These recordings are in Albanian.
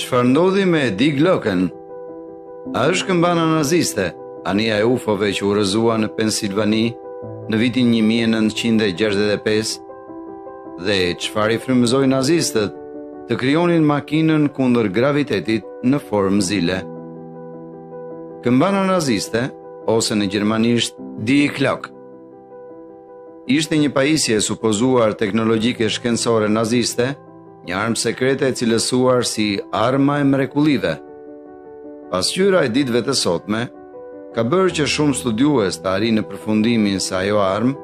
Çfarë ndodhi me Die Glocken? A është këmbana naziste, anija e ufove që u rrëzua në Pensilvani në vitin 1965? Dhe çfarë i frymëzoi nazistët të krijonin makinën kundër gravitetit në formë zile? Këmbana naziste, ose në gjermanisht Die Glock, ishte një pajisje supozuar teknologjike shkencore naziste, një armë sekrete e cilësuar si arma e mrekullive. Pasqyra e ditëve të sotme ka bërë që shumë studiues të arrijnë në përfundimin se ajo armë,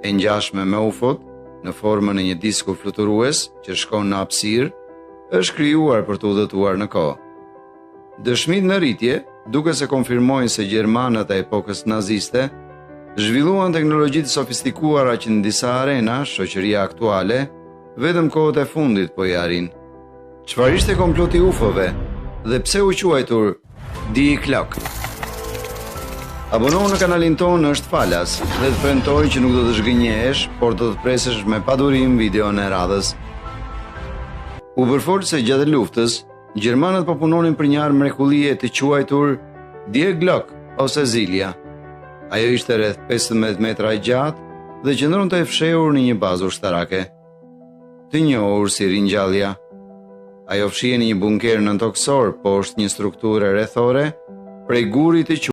e ngjashme me UFO-t, në formën e një disku fluturues që shkon në hapësirë, është krijuar për të udhëtuar në kohë. Dëshmitë në rritje, duke se konfirmojnë se gjermanët e epokës naziste zhvilluan teknologji të sofistikuara që në disa arena shoqëria aktuale vetëm kohët e fundit po i arrin. Çfarë ishte komploti ufove dhe pse u quajtur Die Glock? Abonohu në kanalin tonë, është falas, dhe të premtoj që nuk do të zhgënjehesh, por do të presësh me padurim videon e radhës. U përfol se gjatë luftës, gjermanët po punonin për një armë mrekullie të quajtur Die Glock ose Zilja. Ajo ishte rreth 15 metra e gjatë dhe qëndronte e fshehur në një bazë ushtarake, të njohur si ringjallja. Ajo fshihej në një bunker nëntoksor poshtë një strukture rrethore prej gurit të